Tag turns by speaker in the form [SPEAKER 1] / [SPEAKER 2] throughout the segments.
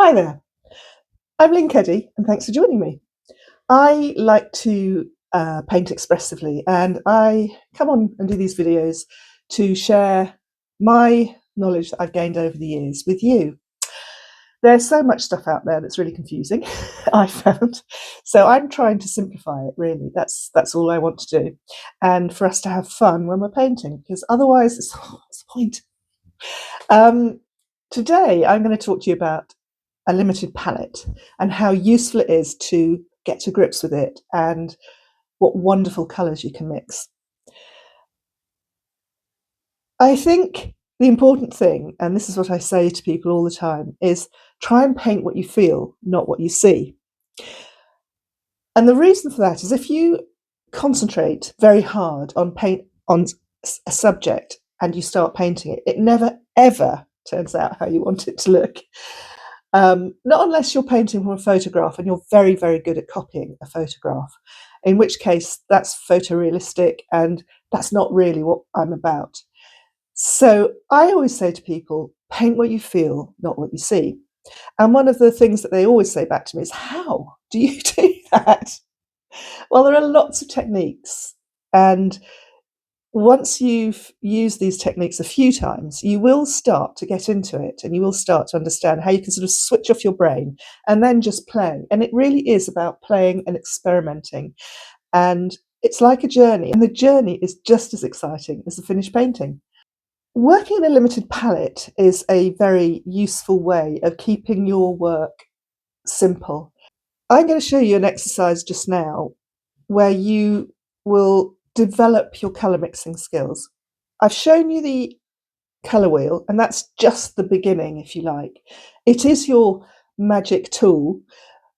[SPEAKER 1] Hi there, I'm Lynn Keddy, and thanks for joining me. I like to paint expressively, and I come on and do these videos to share my knowledge that I've gained over the years with you. There's so much stuff out there that's really confusing, I found. So I'm trying to simplify it, really. That's all I want to do. And for us to have fun when we're painting, because otherwise, what's the point? Um, Today, I'm going to talk to you about a limited palette and how useful it is to get to grips with it and what wonderful colours you can mix. I think the important thing, and this is what I say to people all the time, is try and paint what you feel, not what you see. And the reason for that is if you concentrate very hard on a subject and you start painting it, it never ever turns out how you want it to look. Not unless you're painting from a photograph and you're very, very good at copying a photograph, in which case that's photorealistic and that's not really what I'm about. So I always say to people, paint what you feel, not what you see. And one of the things that they always say back to me is, how do you do that? Well, there are lots of techniques. And once you've used these techniques a few times, you will start to get into it and you will start to understand how you can sort of switch off your brain and then just play. And it really is about playing and experimenting. And it's like a journey, and the journey is just as exciting as the finished painting. Working in a limited palette is a very useful way of keeping your work simple. I'm going to show you an exercise just now where you will develop your colour mixing skills. I've shown you the colour wheel, and that's just the beginning, if you like. It is your magic tool,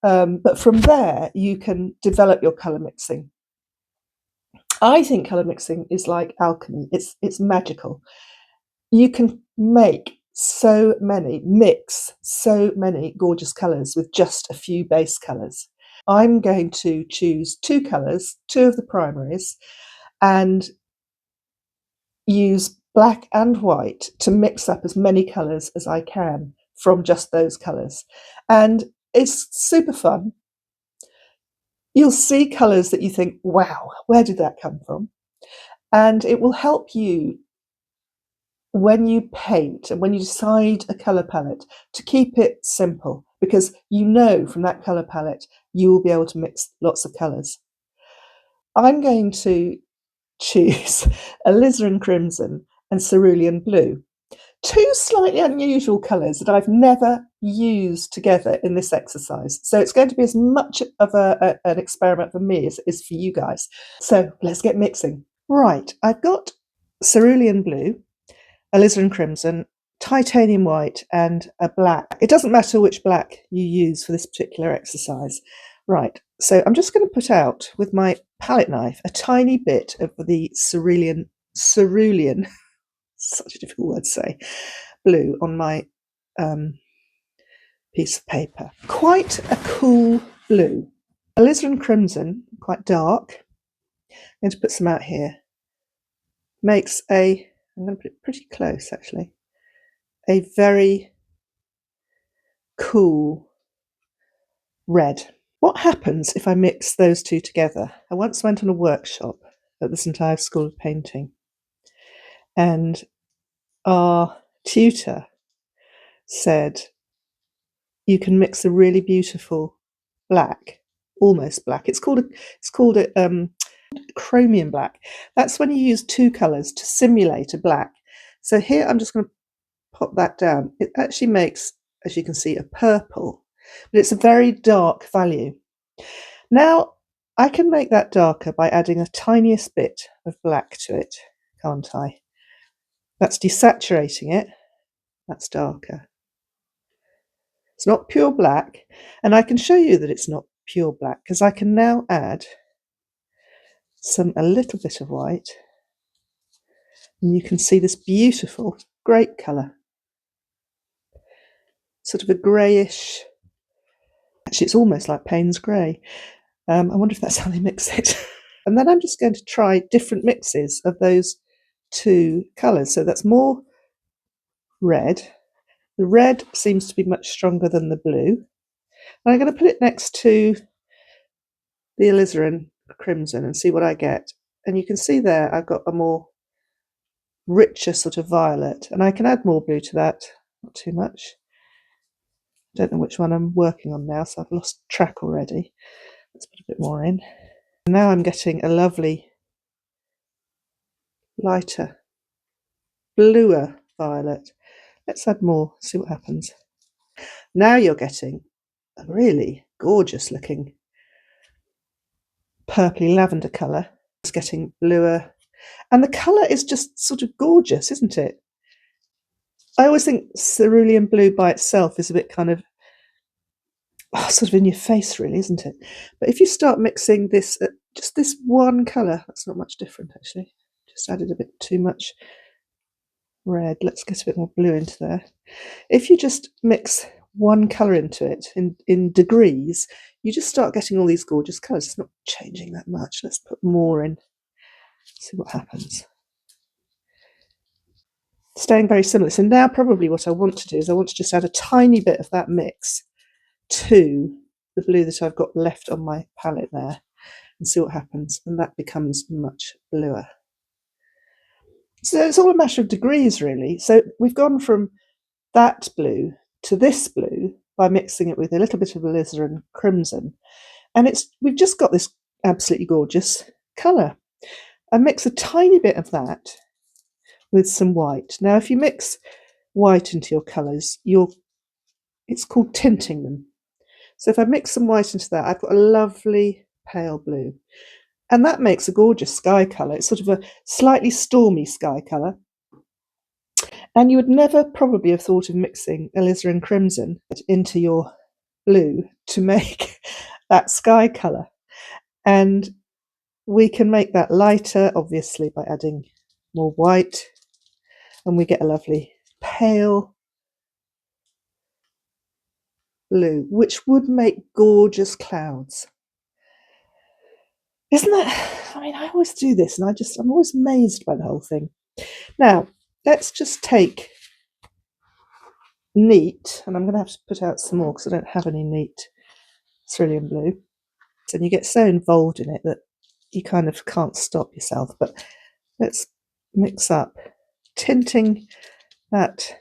[SPEAKER 1] but from there you can develop your colour mixing. I think colour mixing is like alchemy. It's magical. You can mix so many gorgeous colours with just a few base colours. I'm going to choose two colours, two of the primaries, and use black and white to mix up as many colours as I can from just those colours. And it's super fun. You'll see colours that you think, wow, where did that come from? And it will help you when you paint and when you decide a colour palette to keep it simple, because you know from that colour palette you will be able to mix lots of colours. I'm going to choose alizarin crimson and cerulean blue, two slightly unusual colours that I've never used together in this exercise. So it's going to be as much of an experiment for me as it is for you guys. So let's get mixing. Right, I've got cerulean blue, alizarin crimson, titanium white, and a black. It doesn't matter which black you use for this particular exercise. Right, so I'm just going to put out with my palette knife a tiny bit of the cerulean, such a difficult word to say, blue on my piece of paper. Quite a cool blue. Alizarin crimson, quite dark. I'm going to put some out here. Makes I'm going to put it pretty close actually, a very cool red. What happens if I mix those two together? I once went on a workshop at the St Ives School of Painting, and our tutor said you can mix a really beautiful black, almost black. It's called a chromium black. That's when you use two colours to simulate a black. So here I'm just going to pop that down. It actually makes, as you can see, a purple, but it's a very dark value. Now I can make that darker by adding a tiniest bit of black to it, can't I? That's desaturating it. That's darker. It's not pure black, and I can show you that it's not pure black because I can now add a little bit of white, and you can see this beautiful grape colour, sort of a greyish. Actually, it's almost like Payne's grey. I wonder if that's how they mix it. And then I'm just going to try different mixes of those two colours. So that's more red The red seems to be much stronger than the blue. And I'm going to put it next to the alizarin crimson and see what I get. And you can see there I've got a more richer sort of violet, and I can add more blue to that, not too much. Don't know which one I'm working on now, so I've lost track already. Let's put a bit more in. Now I'm getting a lovely lighter, bluer violet. Let's add more, see what happens. Now you're getting a really gorgeous looking purpley lavender colour. It's getting bluer, and the colour is just sort of gorgeous, isn't it? I always think cerulean blue by itself is a bit kind of sort of in your face, really, isn't it? But if you start mixing this, just this one colour, that's not much different actually. Just added a bit too much red. Let's get a bit more blue into there. If you just mix one colour into it in degrees, you just start getting all these gorgeous colours. It's not changing that much. Let's put more in, see what happens. Staying very similar. So now probably what I want to do is I want to just add a tiny bit of that mix to the blue that I've got left on my palette there and see what happens. And that becomes much bluer. So it's all a matter of degrees, really. So we've gone from that blue to this blue by mixing it with a little bit of alizarin crimson. And we've just got this absolutely gorgeous colour. I mix a tiny bit of that with some white. Now, if you mix white into your colours, it's called tinting them. So if I mix some white into that, I've got a lovely pale blue. And that makes a gorgeous sky colour. It's sort of a slightly stormy sky colour. And you would never probably have thought of mixing alizarin crimson into your blue to make that sky colour. And we can make that lighter, obviously, by adding more white. And we get a lovely pale blue, which would make gorgeous clouds. Isn't that? I mean, I always do this, and I'm always amazed by the whole thing. Now, let's just take neat, and I'm going to have to put out some more because I don't have any neat cerulean blue. And you get so involved in it that you kind of can't stop yourself. But let's mix up tinting that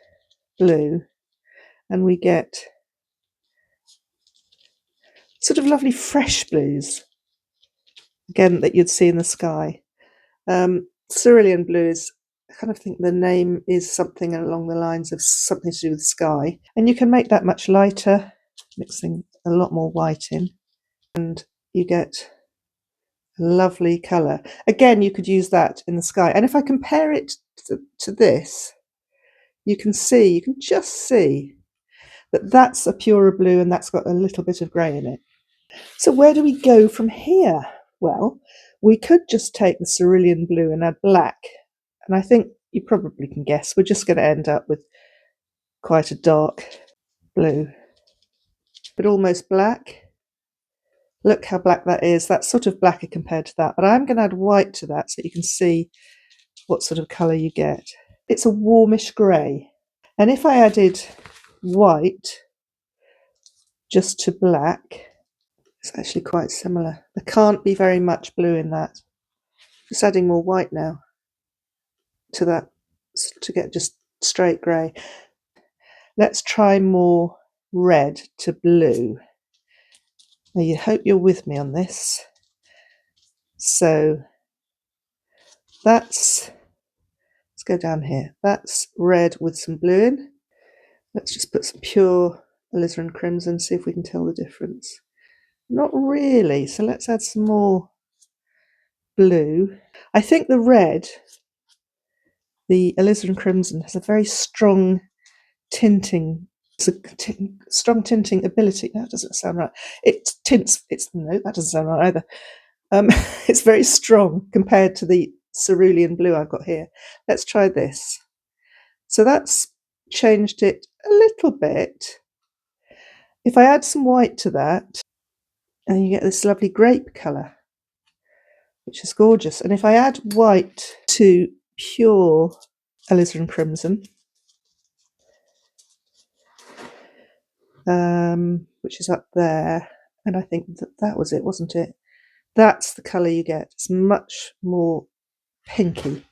[SPEAKER 1] blue, and we get sort of lovely fresh blues, again, that you'd see in the sky. Cerulean blue is, I kind of think the name is something along the lines of something to do with sky. And you can make that much lighter, mixing a lot more white in, and you get a lovely colour. Again, you could use that in the sky. And if I compare it to this, you can just see that that's a purer blue and that's got a little bit of grey in it. So where do we go from here? Well, we could just take the cerulean blue and add black. And I think you probably can guess we're just going to end up with quite a dark blue, but almost black. Look how black that is. That's sort of blacker compared to that. But I'm going to add white to that so you can see what sort of colour you get. It's a warmish grey. And if I added white just to black, it's actually quite similar. There can't be very much blue in that. Just adding more white now to that to get just straight grey. Let's try more red to blue. Now, you hope you're with me on this. So let's go down here. That's red with some blue in. Let's just put some pure alizarin crimson, see if we can tell the difference. Not really, so let's add some more blue. I think the red, the alizarin crimson, has a very strong tinting, strong tinting ability. That doesn't sound right. No, that doesn't sound right either. It's very strong compared to the cerulean blue I've got here. Let's try this. So that's changed it a little bit. If I add some white to that, and you get this lovely grape colour, which is gorgeous. And if I add white to pure alizarin crimson, which is up there, and I think that was it, wasn't it? That's the colour you get. It's much more pinky.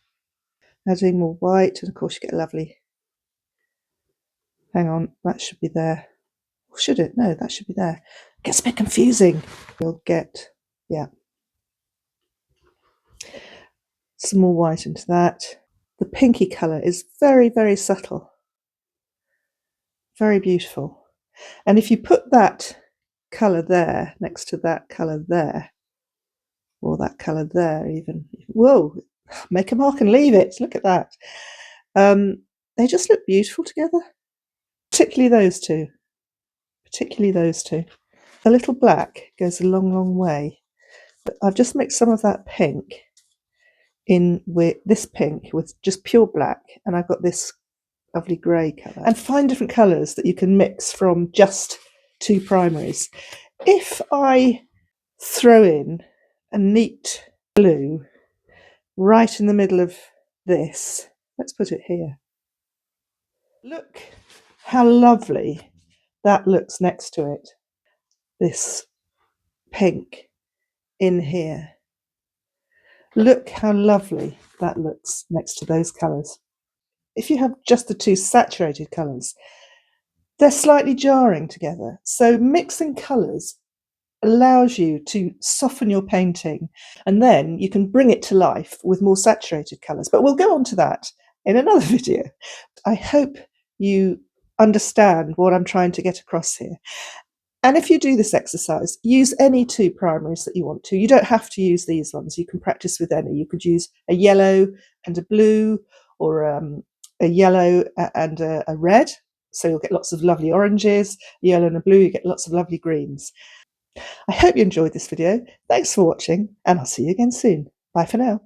[SPEAKER 1] Adding more white, and of course you get a lovely, hang on, that should be there. Or should it? No, that should be there. It gets a bit confusing. You'll get, yeah, some more white into that. The pinky colour is very, very subtle. Very beautiful. And if you put that colour there next to that colour there, or that colour there even, whoa, make a mark and leave it. Look at that. They just look beautiful together. Particularly those two. Particularly those two. A little black goes a long, long way. But I've just mixed some of that pink in with this pink with just pure black, and I've got this lovely grey colour. And find different colours that you can mix from just two primaries. If I throw in a neat blue right in the middle of this, let's put it here. Look how lovely that looks next to it. This pink in here. Look how lovely that looks next to those colours. If you have just the two saturated colours, they're slightly jarring together. So mixing colours allows you to soften your painting, and then you can bring it to life with more saturated colours. But we'll go on to that in another video. I hope you understand what I'm trying to get across here. And if you do this exercise, use any two primaries that you want to. You don't have to use these ones. You can practice with any. You could use a yellow and a blue, or a yellow and a red. So you'll get lots of lovely oranges. Yellow and a blue, you get lots of lovely greens. I hope you enjoyed this video. Thanks for watching, and I'll see you again soon. Bye for now.